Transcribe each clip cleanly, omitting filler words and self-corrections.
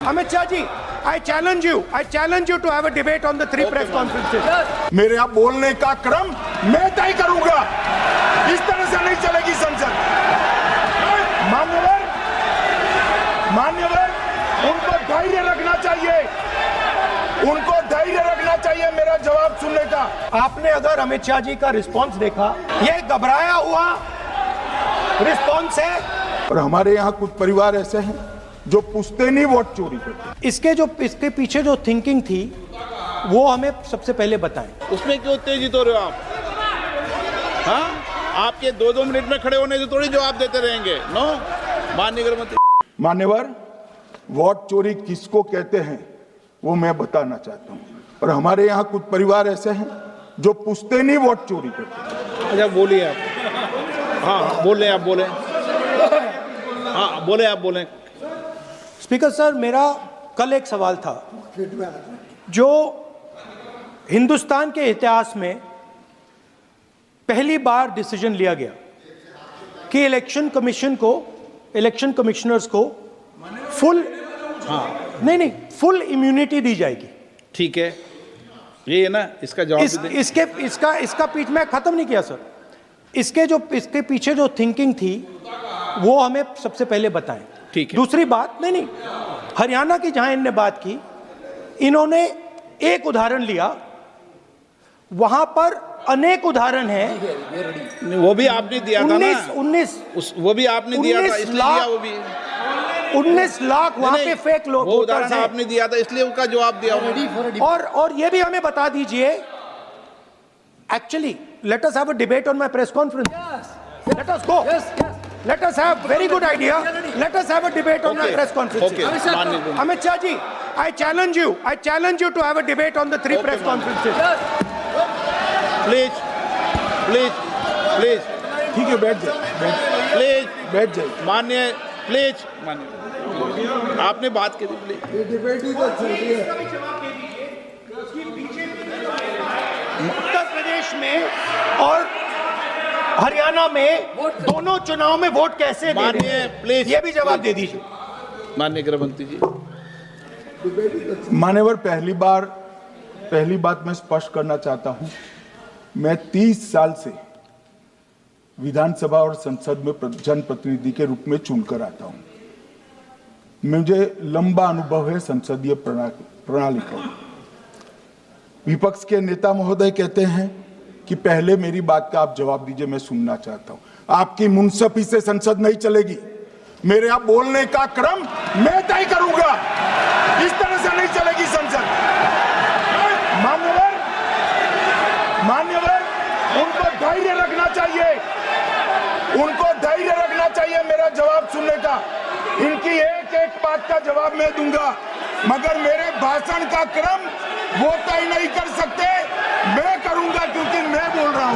Amit Shah ji, I challenge you to have a debate on the three press conferences. मेरे यहाँ बोलने का क्रम मैं तय करूंगा। इस तरह से नहीं चलेगी संसद। मान्यवर, उनको धैर्य रखना चाहिए। उनको धैर्य रखना चाहिए मेरा जवाब सुनने का। आपने अगर अमित शाह जी का रिस्पॉन्स देखा, ये घबराया हुआ रिस्पॉन्स है। और हमारे यहाँ कुछ परिवार ऐसे हैं जो पुश्तैनी वोट चोरी करते। इसके पीछे जो थिंकिंग थी वो हमें सबसे पहले बताएं। उसमें क्यों उत्तेजित हो रहे हो आप? हाँ, आपके 2-2 मिनट में खड़े होने से थोड़ी जवाब देते रहेंगे। नो, माननीय गृह मंत्री। मान्यवर, वोट चोरी किसको कहते हैं वो मैं बताना चाहता हूँ। और हमारे यहाँ कुछ परिवार ऐसे हैं जो पुश्तैनी वोट चोरी करते। अच्छा, बोलिए आप। हाँ, बोले आप, बोले। हाँ, बोले आप, बोले। स्पीकर सर, मेरा कल एक सवाल था जो हिंदुस्तान के इतिहास में पहली बार डिसीजन लिया गया कि इलेक्शन कमिश्नर्स को फुल फुल इम्यूनिटी दी जाएगी। ठीक है, ये है ना, इसका जवाब इसका पीछे मैं खत्म नहीं किया सर। इसके पीछे जो थिंकिंग थी वो हमें सबसे पहले बताएं। ठीक है। दूसरी बात, नहीं, हरियाणा की जहां इन्होंने बात की, इन्होंने एक उदाहरण लिया, वहां पर अनेक उदाहरण हैं। वो भी आपने दिया था ना। 19 वो भी आपने दिया था, इसलिए दिया वो भी। 19 लाख वहां पे फेक लोग वो उदाहरण आपने दिया था, इसलिए उसका जवाब दिया। और ये भी हमें बता दीजिए, actually let us have a debate on my press conference. Let us go. Let us have very good idea. Let us have a debate on the press conference. Okay. Amit Shah ji, I challenge you to have a debate on the three press conferences. Please. ठीक है, बैठ जाए। माननीय, please माननीय, आपने बात की थी, प्लीज। डिबेट ही तो चल रही है। उत्तर प्रदेश में और हरियाणा में दोनों चुनाव में वोट कैसे दे रहे हैं? प्लीज ये भी जवाब दे दीजिए। माननीय गृह मंत्री जी। मान्यवर, पहली बात मैं स्पष्ट करना चाहता हूं, मैं 30 साल से विधानसभा और संसद में जनप्रतिनिधि के रूप में चुनकर आता हूं। मुझे लंबा अनुभव है संसदीय प्रणाली का। विपक्ष के नेता महोदय कहते हैं कि पहले मेरी बात का आप जवाब दीजिए, मैं सुनना चाहता हूं। आपकी मुनसफी से संसद नहीं चलेगी। मेरे यहाँ बोलने का क्रम मैं तय करूंगा। इस तरह से नहीं चलेगी संसद। मान्यवर, उनको धैर्य रखना चाहिए मेरा जवाब सुनने का। इनकी एक बात का जवाब मैं दूंगा, मगर मेरे भाषण का क्रम वो तय नहीं कर सकते, मैं करूंगा, क्योंकि मैं बोल रहा हूं।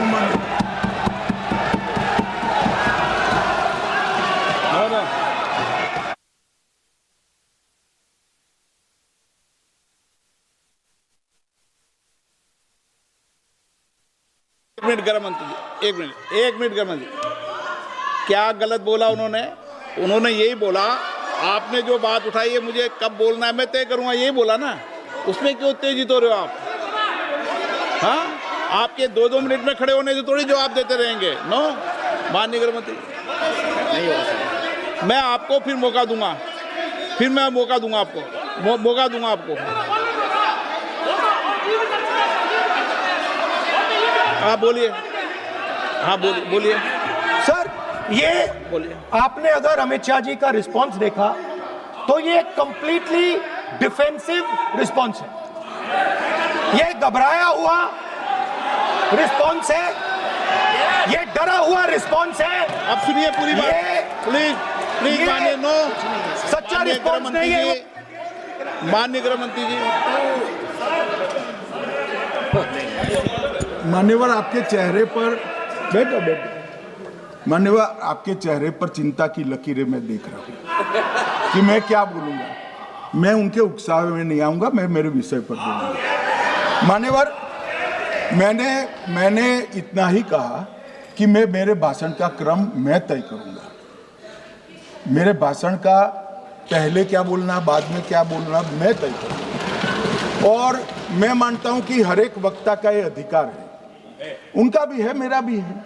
एक मिनट गृह मंत्री जी, एक मिनट गृह मंत्री, क्या गलत बोला उन्होंने यही बोला, आपने जो बात उठाई है मुझे कब बोलना है मैं तय करूंगा, यही बोला ना। उसमें क्यों उत्तेजित हो रहे हो आप? हाँ, आपके 2-2 मिनट में खड़े होने से थोड़ी जवाब देते रहेंगे। नो, माननीय गृह मंत्री, नहीं हो सकता। मैं आपको फिर मौका दूंगा आपको। आप बोलिए। हाँ, बोलिए सर, ये बोलिए। आपने अगर अमित शाह जी का रिस्पॉन्स देखा तो ये कंप्लीटली डिफेंसिव रिस्पॉन्स है। ये घबराया हुआ रिस्पॉन्स है, ये डरा हुआ रिस्पॉन्स है। अब सुनिए पूरी बात, प्लीज मानिए। नो, सच्चा रिस्पॉन्स नहीं है। माननीय गृह मंत्री जी। मान्यवर, आपके चेहरे पर बैठो। मान्यवर, आपके चेहरे पर चिंता की लकीरें मैं देख रहा हूं कि मैं क्या बोलूंगा। मैं उनके उकसावे में नहीं आऊंगा, मैं मेरे विषय पर बोलूंगा। मान्यवर, मैंने इतना ही कहा कि मेरे भाषण का क्रम मैं तय करूंगा। मेरे भाषण का पहले क्या बोलना, बाद में क्या बोलना, मैं तय करूँ। और मैं मानता हूं कि हर एक वक्ता का ये अधिकार है, उनका भी है, मेरा भी है।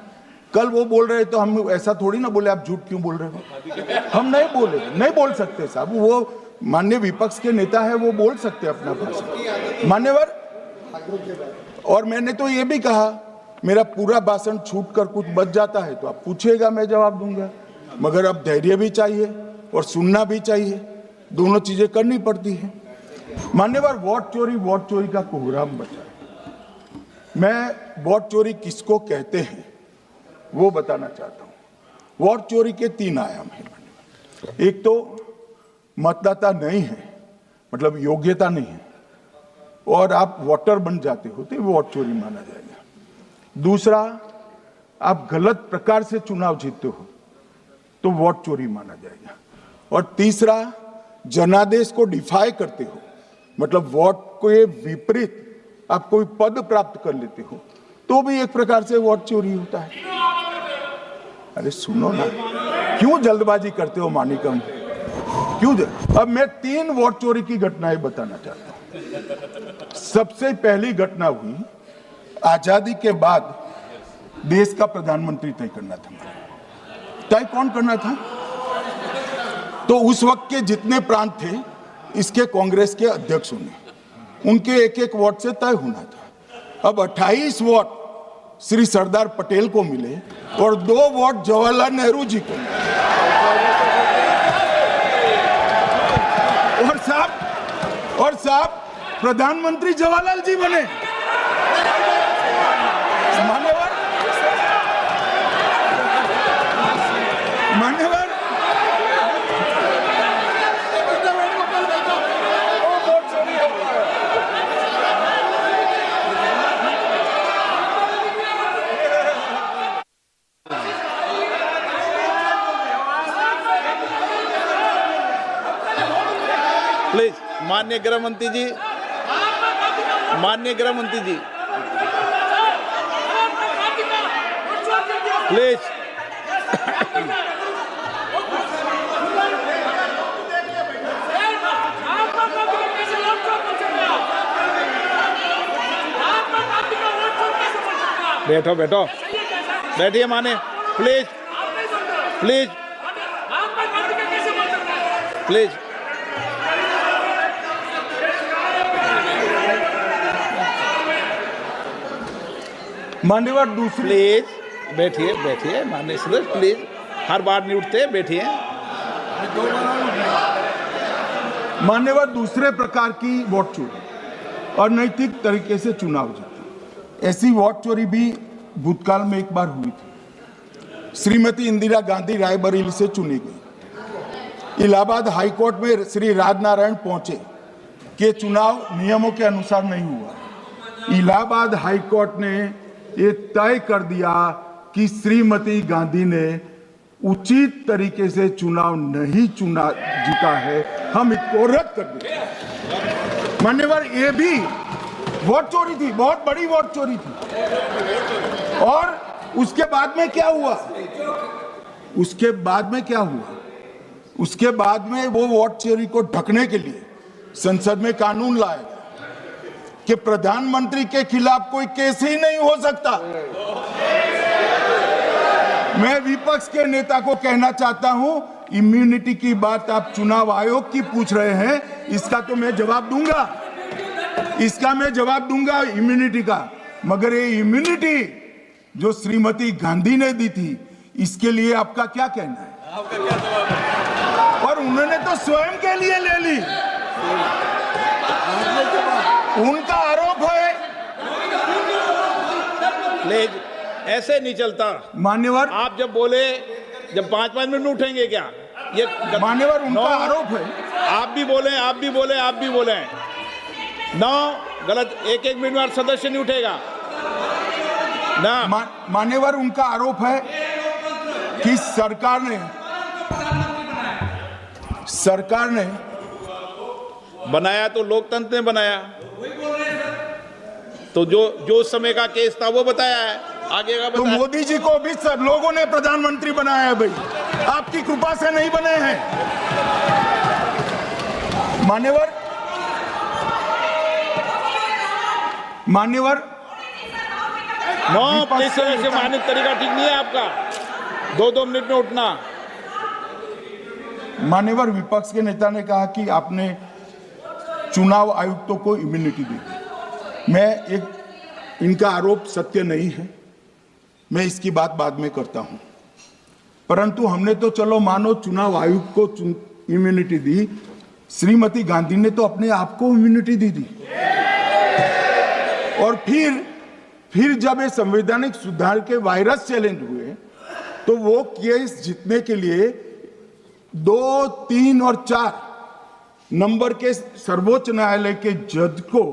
कल वो बोल रहे तो हम ऐसा थोड़ी ना बोले आप झूठ क्यों बोल रहे हो, हम नहीं बोले, नहीं बोल सकते साहब। वो माननीय विपक्ष के नेता है, वो बोल सकते अपना भाषण मान्यवर। और मैंने तो ये भी कहा, मेरा पूरा भाषण छूट कर कुछ बच जाता है तो आप पूछिएगा, मैं जवाब दूंगा। मगर अब धैर्य भी चाहिए और सुनना भी चाहिए, दोनों चीजें करनी पड़ती है। मान्यवर, वोट चोरी का कोहराम बचा है। मैं वोट चोरी किसको कहते हैं वो बताना चाहता हूं। वोट चोरी के 3 आयाम हैं। एक तो मतदाता नहीं है, मतलब योग्यता नहीं है, और आप वोटर बन जाते हो तो वोट चोरी माना जाएगा। दूसरा, आप गलत प्रकार से चुनाव जीतते हो तो वोट चोरी माना जाएगा। और तीसरा, जनादेश को डिफाई करते हो, मतलब वोट के विपरीत आप कोई पद प्राप्त कर लेते हो तो भी एक प्रकार से वोट चोरी होता है। अरे सुनो ना, क्यों जल्दबाजी करते हो मानिकम, क्यों? अब मैं 3 वोट चोरी की घटनाएं बताना चाहता हूं। सबसे पहली घटना हुई, आजादी के बाद देश का प्रधानमंत्री तय करना था। तय कौन करना था? तो उस वक्त के जितने प्रांत थे, इसके कांग्रेस के अध्यक्षों ने, उनके एक एक वोट से तय होना था। अब 28 वोट श्री सरदार पटेल को मिले और 2 वोट जवाहरलाल नेहरू जी को मिले। और साहब प्रधानमंत्री जवाहरलाल जी बने। मान्यवर, प्लीज, माननीय गृह मंत्री जी, माननीय गृह मंत्री जी, प्लीज। बैठो बैठो, बैठिए माने, प्लीज प्लीज प्लीज। मान्यवर, दूसरी, प्लीज बैठिए बैठिए माननीय सदस्य, प्लीज, हर बार नहीं उठते, बैठिए। मान्यवर, दूसरे प्रकार की वोट चोरी और नैतिक तरीके से चुनाव जीतना, ऐसी वोट चोरी भी भूतकाल में एक बार हुई थी। श्रीमती इंदिरा गांधी रायबरेली से चुनी गई। इलाहाबाद हाईकोर्ट में श्री राजनारायण पहुंचे कि चुनाव नियमों के अनुसार नहीं हुआ। इलाहाबाद हाईकोर्ट ने ये तय कर दिया कि श्रीमती गांधी ने उचित तरीके से चुनाव नहीं जीता है, हम इसको रद्द कर देते। मान्यवर, ये भी वोट चोरी थी, बहुत बड़ी वोट चोरी थी। और उसके बाद में क्या हुआ? उसके बाद में वो वोट चोरी को ढकने के लिए संसद में कानून लाया गया कि प्रधानमंत्री के खिलाफ कोई केस ही नहीं हो सकता। मैं विपक्ष के नेता को कहना चाहता हूं, इम्यूनिटी की बात आप चुनाव आयोग की पूछ रहे हैं, इसका तो मैं जवाब दूंगा, इम्यूनिटी का। मगर ये इम्यूनिटी जो श्रीमती गांधी ने दी थी, इसके लिए आपका क्या कहना है? और उन्होंने तो स्वयं के लिए ले ली, उनका आरोप है। प्लीज, ऐसे नहीं चलता मान्यवर, आप जब बोले, जब 5-5 मिनट में उठेंगे क्या? ये मान्यवर, उनका आरोप है। आप भी बोले नौ गलत, 1-1 मिनट में सदस्य नहीं उठेगा ना। मान्यवर, उनका आरोप है कि सरकार ने बनाया तो लोकतंत्र ने बनाया, तो जो समय का केस था वो बताया है, आगे का तो मोदी जी को भी सब लोगों ने प्रधानमंत्री बनाया है भाई, आपकी कृपा से नहीं बने हैं। मान्यवर नो प्लीज सर, ऐसे माननीय तरीका ठीक नहीं है आपका, 2-2 मिनट में उठना। मान्यवर विपक्ष के नेता ने कहा कि आपने चुनाव आयुक्तों को इम्यूनिटी दी। इनका आरोप सत्य नहीं है, मैं इसकी बात बाद में करता हूं, परंतु हमने तो चलो मानो चुनाव आयुक्त को इम्यूनिटी दी, श्रीमती गांधी ने तो अपने आप को इम्यूनिटी दी। और फिर जब ये संवैधानिक सुधार के वायरस चैलेंज हुए तो वो केस जीतने के लिए 2, 3 और 4 नंबर के सर्वोच्च न्यायालय के जज को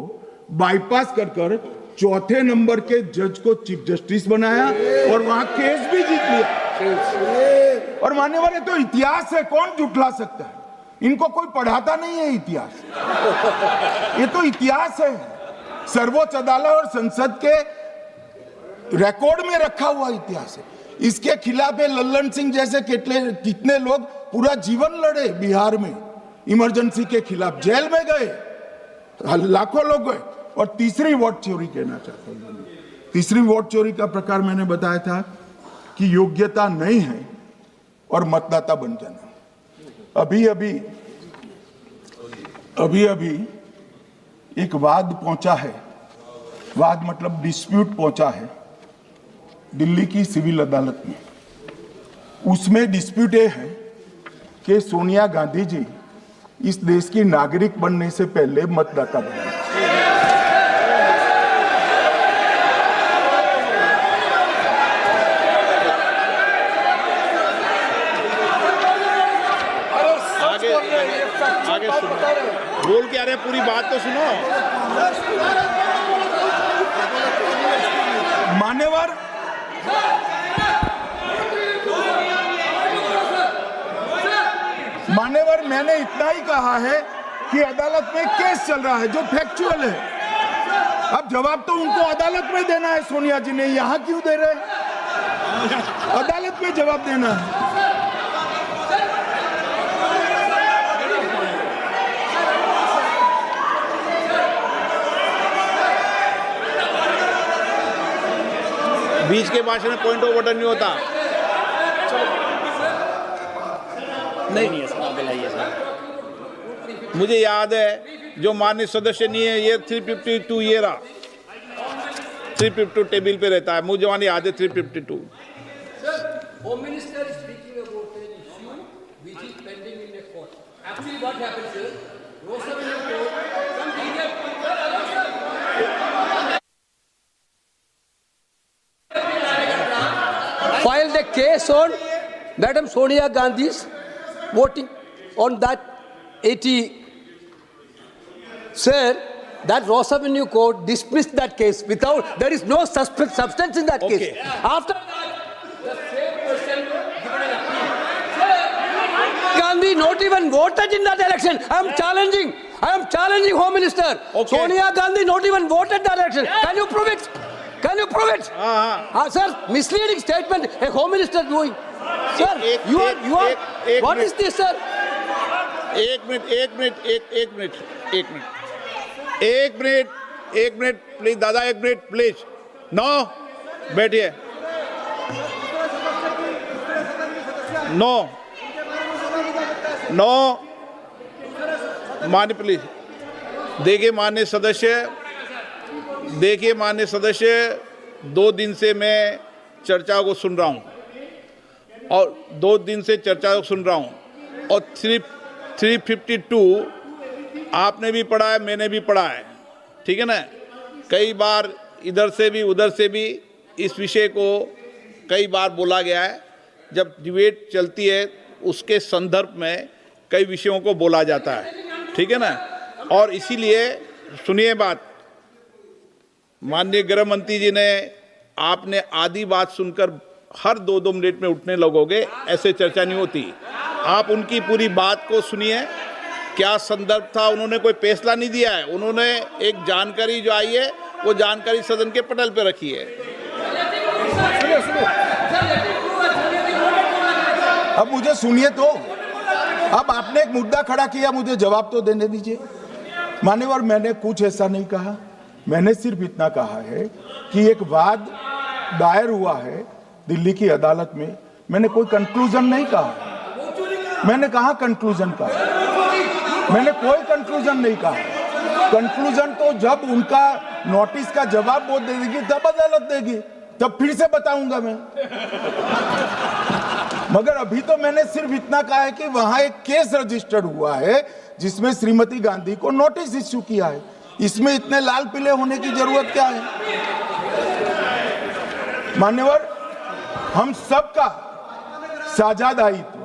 बाईपास कर चौथे नंबर के जज को चीफ जस्टिस बनाया और वहां केस भी जीत लिया। और मान्यवर ये तो इतिहास है, कौन झुठला सकता है? इनको कोई पढ़ाता नहीं है इतिहास, ये तो इतिहास है, सर्वोच्च अदालत और संसद के रिकॉर्ड में रखा हुआ इतिहास है। इसके खिलाफ लल्लन सिंह जैसे कितने लोग पूरा जीवन लड़े बिहार में, इमरजेंसी के खिलाफ जेल में गए, लाखों लोग गए। और तीसरी वोट चोरी कहना चाहता हूं, तीसरी वोट चोरी का प्रकार मैंने बताया था कि योग्यता नहीं है और मतदाता बन जाना। अभी एक वाद पहुंचा है, वाद मतलब डिस्प्यूट पहुंचा है दिल्ली की सिविल अदालत में। उसमें डिस्प्यूट ये है कि सोनिया गांधी जी इस देश की नागरिक बनने से पहले मतदाता बने। आगे सुनो, बोल क्या रहे, पूरी बात तो सुनो। मान्यवर मैंने इतना ही कहा है कि अदालत में केस चल रहा है जो फैक्चुअल है। अब जवाब तो उनको अदालत में देना है, सोनिया जी ने यहां क्यों दे रहे हैं? अदालत में जवाब देना है। बीच के भाषण में पॉइंट ऑफ ऑर्डर नहीं होता। नहीं है सर, मुझे याद है जो माननीय सदस्य नहीं है, ये 352 ये रहा, 352 टेबल पे रहता है, मुझे जवान याद है 352। Home Minister is speaking about an issue which is pending in the court. Actually, what happens is, Rosavilla court, some legal filed a case on Madam Sonia Gandhi's voting on that 80. Sir, that Ross Avenue court dismissed that case without, there is no substance in that case. After that, the same person given an appeal. Gandhi not even voted in that election. I am challenging Home Minister. Okay. Sonia Gandhi not even voted that election. Can you prove it? Can you prove it? Sir, misleading statement a Home Minister doing. Sir, you are. What is this, sir? एक minute please दादा, एक minute please. No, बैठिए। No मान्य please देखिए माननीय सदस्य 2 दिन से मैं चर्चा को सुन रहा हूं और 2 दिन से चर्चा को सुन रहा हूं और 352 आपने भी पढ़ा है, मैंने भी पढ़ा है, ठीक है ना। कई बार इधर से भी उधर से भी इस विषय को कई बार बोला गया है। जब डिबेट चलती है उसके संदर्भ में कई विषयों को बोला जाता है, ठीक है ना। और इसीलिए सुनिए बात, माननीय गृह मंत्री जी ने, आपने आधी बात सुनकर हर 2-2 मिनट में उठने लगोगे, ऐसे चर्चा नहीं होती। आप उनकी पूरी बात को सुनिए, क्या संदर्भ था, उन्होंने कोई फैसला नहीं दिया है, उन्होंने एक जानकारी जो आई है वो जानकारी सदन के पटल पे रखी है। अब मुझे सुनिए तो, अब आपने एक मुद्दा खड़ा किया, मुझे जवाब तो देने दीजिए। मान्यवर, मैंने कुछ ऐसा नहीं कहा, मैंने सिर्फ इतना कहा है कि एक वाद दायर हुआ है दिल्ली की अदालत में, मैंने कोई कंक्लूजन नहीं कहा। मैंने कहा कंक्लूजन का, मैंने कोई कंक्लूजन नहीं कहा। कंक्लूजन तो जब उनका नोटिस का जवाब वो दे देगी तब अदालत देगी, तब फिर से बताऊंगा मैं। मगर अभी तो मैंने सिर्फ इतना कहा है कि वहां एक केस रजिस्टर्ड हुआ है जिसमें श्रीमती गांधी को नोटिस इश्यू किया है। इसमें इतने लाल पीले होने की जरूरत क्या है? मान्यवर, हम सबका साझा दायित्व